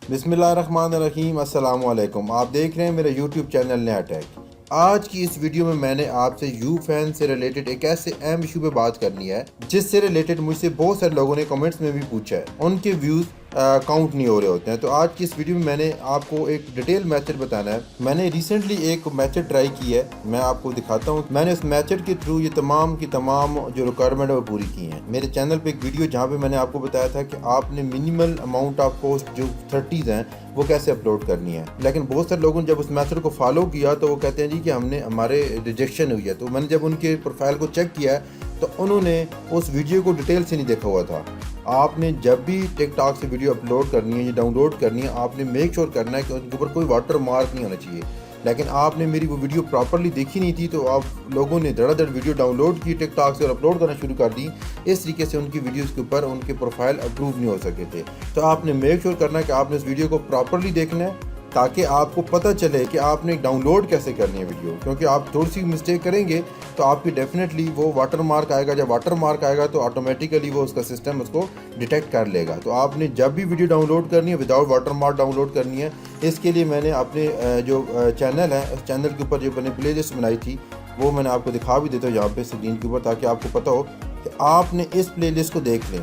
बिस्मिल्लाहिर्रहमानिर्रहीम, अस्सलाम वालेकुम। आप देख रहे हैं मेरा यूट्यूब चैनल नया टेक। आज की इस वीडियो में मैंने आपसे यू फैन से रिलेटेड एक ऐसे अहम इशू पे बात करनी है जिससे रिलेटेड मुझसे बहुत सारे लोगों ने कमेंट्स में भी पूछा है। उनके व्यूज़ काउंट नहीं हो रहे होते हैं। तो आज की इस वीडियो में मैंने आपको एक डिटेल मेथड बताना है। मैंने रिसेंटली एक मेथड ट्राई की है, मैं आपको दिखाता हूँ। मैंने उस मेथड के थ्रू ये तमाम की तमाम जो रिक्वायरमेंट है वो पूरी की हैं। मेरे चैनल पे एक वीडियो जहाँ पे मैंने आपको बताया था कि आपने मिनिमल अमाउंट ऑफ पोस्ट जो 30s हैं वो कैसे अपलोड करनी है। लेकिन बहुत सारे लोगों ने जब उस मेथड को फॉलो किया तो वो कहते हैं जी कि हमारे रिजेक्शन हुई है। तो मैंने जब उनके प्रोफाइल को चेक किया तो उन्होंने उस वीडियो को डिटेल से नहीं देखा हुआ था। आपने जब भी टिकटॉक से वीडियो अपलोड करनी है या डाउनलोड करनी है, आपने मेक श्योर करना है कि उनके ऊपर कोई वाटर मार्क नहीं होना चाहिए। लेकिन आपने मेरी वो वीडियो प्रॉपरली देखी नहीं थी, तो आप लोगों ने धड़ाधड़ वीडियो डाउनलोड की टिकटॉक से और अपलोड करना शुरू कर दी। इस तरीके से उनकी वीडियोस के ऊपर उनके प्रोफाइल अप्रूव नहीं हो सके थे। तो आपने मेक श्योर करना है कि आपने इस वीडियो को प्रॉपरली देखना है ताकि आपको पता चले कि आपने डाउनलोड कैसे करनी है वीडियो। क्योंकि आप थोड़ी सी मिस्टेक करेंगे तो आपकी डेफिनेटली वो वाटर मार्क आएगा। जब वाटर मार्क आएगा तो ऑटोमेटिकली वो उसका सिस्टम उसको डिटेक्ट कर लेगा। तो आपने जब भी वीडियो डाउनलोड करनी है विदाउट वाटर मार्क डाउनलोड करनी है। इसके लिए मैंने अपने जो चैनल है उस चैनल के ऊपर जो मैंने प्ले लिस्ट बनाई थी वो मैंने आपको दिखा भी देता हूँ यहाँ पे स्क्रीन के ऊपर, ताकि आपको पता हो कि आपने इस प्ले लिस्ट को देख लें।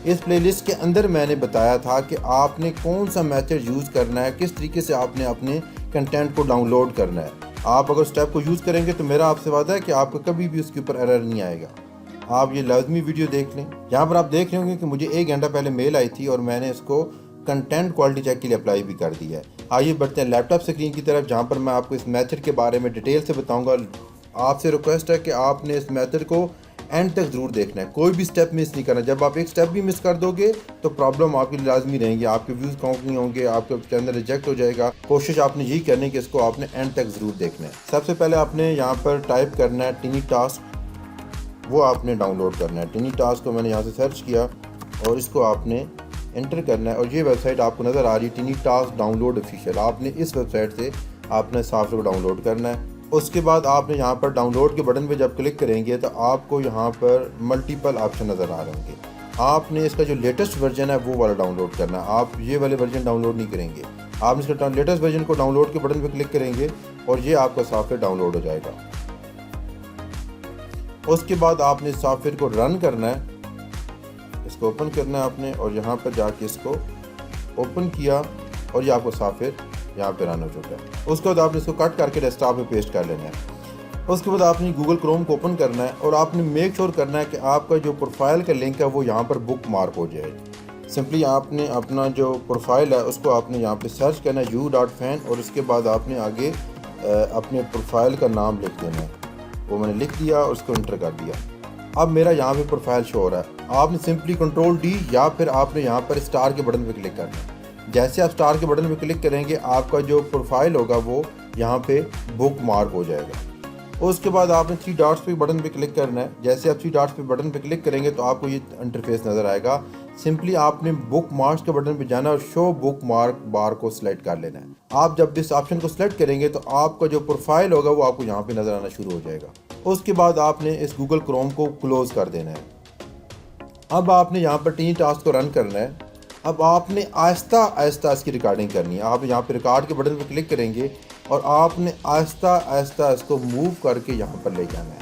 इस प्लेलिस्ट के अंदर मैंने बताया था कि आपने कौन सा मेथड यूज़ करना है, किस तरीके से आपने अपने कंटेंट को डाउनलोड करना है। आप अगर स्टेप को यूज़ करेंगे तो मेरा आपसे वादा है कि आपको कभी भी उसके ऊपर एरर नहीं आएगा। आप ये लाजमी वीडियो देख लें। यहाँ पर आप देख रहे होंगे कि मुझे 1 घंटा पहले मेल आई थी और मैंने इसको कंटेंट क्वालिटी चेक के लिए अप्लाई भी कर दिया है। आइए बढ़ते हैं लैपटॉप स्क्रीन की तरफ, जहाँ पर मैं आपको इस मेथड के बारे में डिटेल से बताऊँगा। आपसे रिक्वेस्ट है कि आपने इस मेथड को एंड तक ज़रूर देखना है, कोई भी स्टेप मिस नहीं करना। जब आप एक स्टेप भी मिस कर दोगे तो प्रॉब्लम आपके लिए लाजमी रहेंगी, आपके व्यूज़ काउंट नहीं होंगे, आपके चैनल रिजेक्ट हो जाएगा। कोशिश आपने यही करनी है कि इसको आपने एंड तक ज़रूर देखना है। सबसे पहले आपने यहाँ पर टाइप करना है टिनी टास्क, वो आपने डाउनलोड करना है। टिनी टास्क को मैंने यहाँ से सर्च किया और इसको आपने एंटर करना है और ये वेबसाइट आपको नज़र आ रही है, टिनी टास्क डाउनलोड ऑफिशियल। आपने इस वेबसाइट से आपने सॉफ्टवेयर को डाउनलोड करना है। उसके बाद आपने यहाँ पर डाउनलोड के बटन पे जब क्लिक करेंगे तो आपको यहाँ पर मल्टीपल ऑप्शन नज़र आ रहे होंगे। आपने इसका जो लेटेस्ट वर्जन है वो वाला डाउनलोड करना है, आप ये वाले वर्जन डाउनलोड नहीं करेंगे। आप इसका लेटेस्ट वर्जन को डाउनलोड के बटन पे क्लिक करेंगे और ये आपका सॉफ्टवेयर डाउनलोड हो जाएगा। उसके बाद आपने सॉफ्टवेयर को रन करना है, इसको ओपन करना है आपने, और यहाँ पर जाके इसको ओपन किया और ये आपको सॉफ्टवेयर यहाँ पे रन हो चुका है। उसके बाद आपने इसको कट करके डेस्कटॉप पे पेस्ट कर लेना है। उसके बाद आपने गूगल क्रोम को ओपन करना है और आपने मेक श्योर करना है कि आपका जो प्रोफाइल का लिंक है वो यहाँ पर बुक मार्क हो जाए। सिंपली आपने अपना जो प्रोफाइल है उसको आपने यहाँ पे सर्च करना है u.fan, और उसके बाद आपने आगे अपने प्रोफाइल का नाम लिख देना है। वो मैंने लिख दिया और उसको इंटर कर दिया। अब मेरा यहाँ पे प्रोफाइल शो हो रहा है। आपने सिंपली Ctrl+D या फिर आपने यहाँ पर स्टार के बटन पर क्लिक करना है। जैसे आप स्टार के बटन पे क्लिक करेंगे आपका जो प्रोफाइल होगा वो यहाँ पे बुक मार्क हो जाएगा। उसके बाद आपने 3 डॉट्स पे बटन पे क्लिक करना है। जैसे आप 3 डॉट्स पे बटन पे क्लिक करेंगे तो आपको ये इंटरफेस नज़र आएगा। सिंपली आपने बुक मार्क्स के बटन पे जाना और शो बुक मार्क बार को सिलेक्ट कर लेना है। आप जब इस ऑप्शन को सिलेक्ट करेंगे तो आपका जो प्रोफाइल होगा वो आपको यहाँ पे नज़र आना शुरू हो जाएगा। उसके बाद आपने इस गूगल क्रोम को क्लोज कर देना है। अब आपने यहाँ पर टिनी टास्क को रन करना है। अब आपने आहिस्ता आहिस्ता इसकी रिकॉर्डिंग करनी है। आप यहाँ पे रिकॉर्ड के बटन पे क्लिक करेंगे और आपने आहिस्ता आहिस्ता इसको मूव करके यहाँ पर ले जाना है।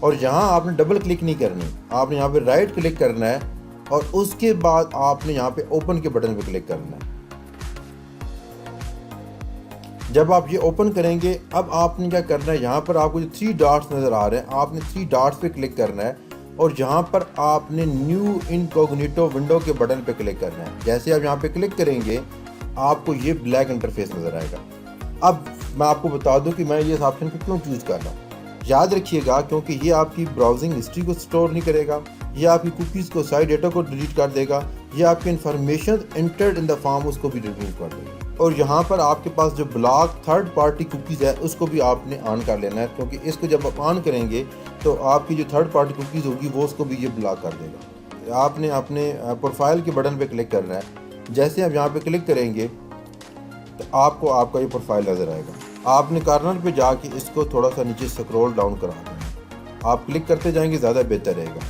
और यहाँ आपने डबल क्लिक नहीं करनी, आपने यहाँ पे राइट क्लिक करना है और उसके बाद आपने यहाँ पे ओपन के बटन पे क्लिक करना है। जब आप ये ओपन करेंगे अब आपने क्या करना है, यहाँ पर आपको जो 3 डॉट्स नज़र आ रहे हैं आपने 3 डॉट्स पे क्लिक करना है और यहाँ पर आपने न्यू इनकॉग्निटो विंडो के बटन पे क्लिक करना है। जैसे आप यहाँ पे क्लिक करेंगे आपको ये ब्लैक इंटरफेस नज़र आएगा। अब मैं आपको बता दूं कि मैं ये ऑप्शन को क्यों चूज़ कर रहा हूँ। याद रखिएगा क्योंकि ये आपकी ब्राउजिंग हिस्ट्री को स्टोर नहीं करेगा, ये आपकी कुकीज़ को साइड डेटा को डिलीट कर देगा, ये आपकी information entered in the form उसको भी रिमूव कर देगा। और यहाँ पर आपके पास जो ब्लॉक थर्ड पार्टी कुकीज़ है उसको भी आपने ऑन कर लेना है, क्योंकि इसको जब आप ऑन करेंगे तो आपकी जो थर्ड पार्टी कुकीज़ होगी वो उसको भी ये ब्लॉक कर देगा। आपने अपने प्रोफाइल के बटन पे क्लिक करना है। जैसे आप यहाँ पे क्लिक करेंगे तो आपको आपका ये प्रोफाइल नज़र आएगा। आपने कॉर्नर पे जाके इसको थोड़ा सा नीचे स्क्रॉल डाउन करा देना। आप क्लिक करते जाएंगे ज़्यादा बेहतर रहेगा।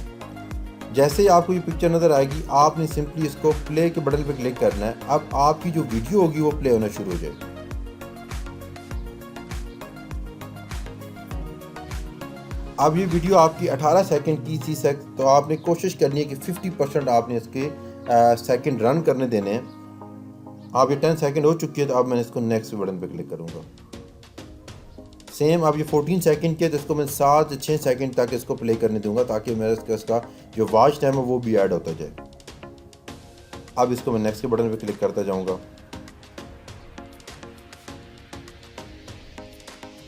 जैसे ही आपको ये पिक्चर नज़र आएगी आपने सिंपली इसको प्ले के बटन पे क्लिक करना है। अब आपकी जो वीडियो होगी वो प्ले होना शुरू हो जाएगी। अब ये वीडियो आपकी 18 सेकंड की थी तो आपने कोशिश करनी है कि 50% आपने इसके सेकंड रन करने देने हैं। आप ये 10 सेकंड हो चुकी है तो अब मैंने इसको नेक्स्ट बटन पे क्लिक करूँगा। सेम अब ये 14 सेकंड के तो इसको मैं 7 से 6 सेकंड तक इसको प्ले करने दूंगा ताकि मेरा इसका जो वॉच टाइम है वो भी ऐड होता जाए। अब इसको मैं नेक्स्ट के बटन पे क्लिक करता जाऊंगा।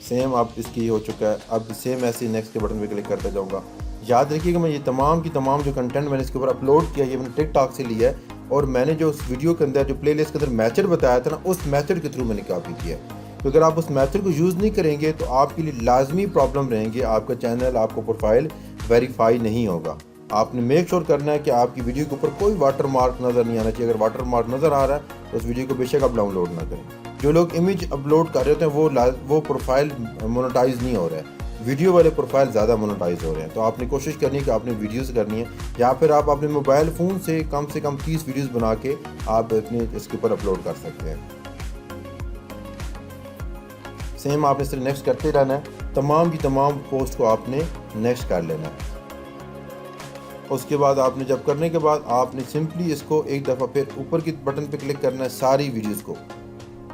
सेम अब इसकी हो चुका है। अब सेम ऐसे ही नेक्स्ट के बटन पे क्लिक करता जाऊंगा। याद रखिएगा मैं ये तमाम की तमाम जो कंटेंट मैंने इसके ऊपर अपलोड किया ये मैंने टिकटॉक से लिया है और मैंने जो उस वीडियो के अंदर जो प्लेलिस्ट के अंदर मेथड बताया था ना उस मेथड के थ्रू मैंने कॉपी किया है। तो अगर आप उस मेथड को यूज़ नहीं करेंगे तो आपके लिए लाजमी प्रॉब्लम रहेंगे, आपका चैनल आपका प्रोफाइल वेरीफाई नहीं होगा। आपने मेक श्योर करना है कि आपकी वीडियो के ऊपर कोई वाटर मार्क नज़र नहीं आना चाहिए। अगर वाटर मार्क नज़र आ रहा है तो उस वीडियो को बेशक आप डाउनलोड ना करें। जो लोग इमेज अपलोड कर रहे होते हैं वो प्रोफाइल मोनेटाइज नहीं हो रहा है, वीडियो वाले प्रोफाइल ज़्यादा मोनेटाइज हो रहे हैं। तो आपने कोशिश करनी है कि आपने वीडियोस करनी है या फिर आप अपने मोबाइल फ़ोन से कम 30 वीडियोस बना के आप अपने इसके ऊपर अपलोड कर सकते हैं। सेम आपने सिर्फ नेक्स्ट करते रहना है। तमाम की तमाम पोस्ट को आपने नेक्स्ट कर लेना है। उसके बाद आपने जब करने के बाद आपने सिंपली इसको एक दफ़ा फिर ऊपर की बटन पे क्लिक करना है सारी वीडियोस को।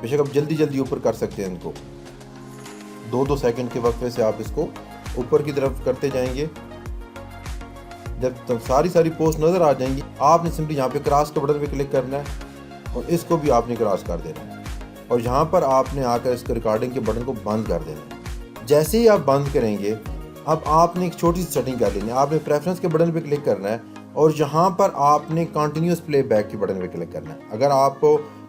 बेशक आप जल्दी जल्दी ऊपर कर सकते हैं इनको, 2-2 सेकंड के वक्फे से आप इसको ऊपर की तरफ करते जाएंगे। जब सारी पोस्ट नज़र आ जाएंगी आपने सिंपली यहाँ पे क्रॉस के बटन पे क्लिक करना है और इसको भी आपने क्रॉस कर देना है और यहाँ पर आपने आकर इसके रिकॉर्डिंग के बटन को बंद कर देना है। जैसे ही आप बंद करेंगे अब आपने एक छोटी सी सेटिंग कर लेनी है। आपने प्रेफरेंस के बटन पे क्लिक करना है और यहाँ पर आपने कंटिन्यूस प्लेबैक के बटन पे क्लिक करना है। अगर आप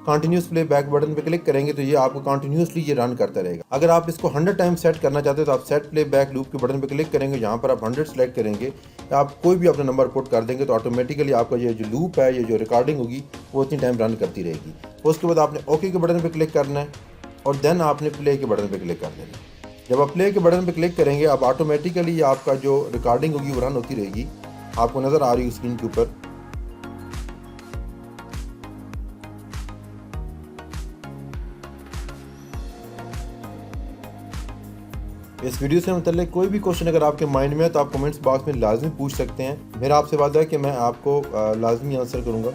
कंटिन्यूस प्लेबैक बटन पे क्लिक करेंगे तो ये आपको कंटिन्यूसली ये रन करता रहेगा। अगर आप इसको 100 टाइम सेट करना चाहते हो तो आप सेट प्लेबैक लूप के बटन पे क्लिक करेंगे। यहाँ पर आप 100 सेलेक्ट करेंगे तो आप कोई भी अपना नंबर पुट कर देंगे तो ऑटोमेटिकली आपका ये जो लूप है, ये जो रिकॉर्डिंग होगी वो उतनी टाइम रन करती रहेगी। उसके बाद आपने ओके के बटन पे क्लिक करना है और देन आपने प्ले के बटन पे क्लिक कर देना है। जब आप प्ले के बटन पे क्लिक करेंगे अब ऑटोमेटिकली आपका जो रिकॉर्डिंग होगी वो रन होती रहेगी। आपको नज़र आ रही है स्क्रीन के ऊपर। इस वीडियो से मतलब कोई भी क्वेश्चन अगर आपके माइंड में है तो आप कमेंट्स बॉक्स में लाजमी पूछ सकते हैं। मेरा आपसे वादा है कि मैं आपको लाजमी आंसर करूँगा।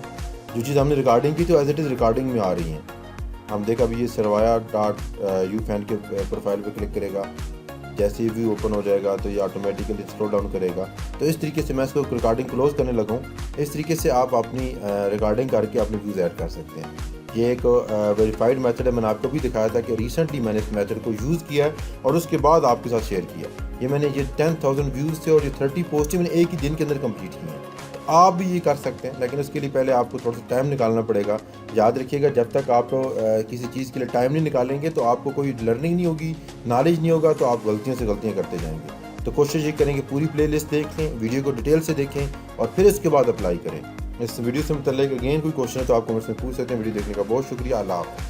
जो चीज़ हमने रिकॉर्डिंग की तो एज इट इज़ रिकॉर्डिंग में आ रही हैं। हम देखा अभी ये sarvaya.ufan के प्रोफाइल पे क्लिक करेगा, जैसे ही व्यू ओपन हो जाएगा तो ये ऑटोमेटिकली स्क्रॉल डाउन करेगा। तो इस तरीके से मैं इसको रिकॉर्डिंग क्लोज करने लगा हूँ। इस तरीके से आप अपनी रिकॉर्डिंग करके अपने व्यूज़ ऐड कर सकते हैं। ये एक वेरीफाइड मेथड है। मैंने आपको भी दिखाया था कि रिसेंटली मैंने इस मेथड को यूज़ किया है और उसके बाद आपके साथ शेयर किया। ये मैंने 10,000 व्यूज़ थे और ये 30 पोस्टें मैंने एक ही दिन के अंदर कंप्लीट की हैं। तो आप भी ये कर सकते हैं, लेकिन उसके लिए पहले आपको थोड़ा सा टाइम निकालना पड़ेगा। याद रखिएगा जब तक आप किसी चीज़ के लिए टाइम नहीं निकालेंगे तो आपको कोई लर्निंग नहीं होगी, नॉलेज नहीं होगा, तो आप गलतियों से गलतियाँ करते जाएंगे। तो कोशिश ये करें कि पूरी प्लेलिस्ट देख लें, वीडियो को डिटेल से देखें और फिर इसके बाद अप्लाई करें। इस वीडियो से मतलब अगेन कोई क्वेश्चन है तो आप कमेंट्स में पूछ सकते हैं। वीडियो देखने का बहुत शुक्रिया। अल्लाह हाफ़िज़।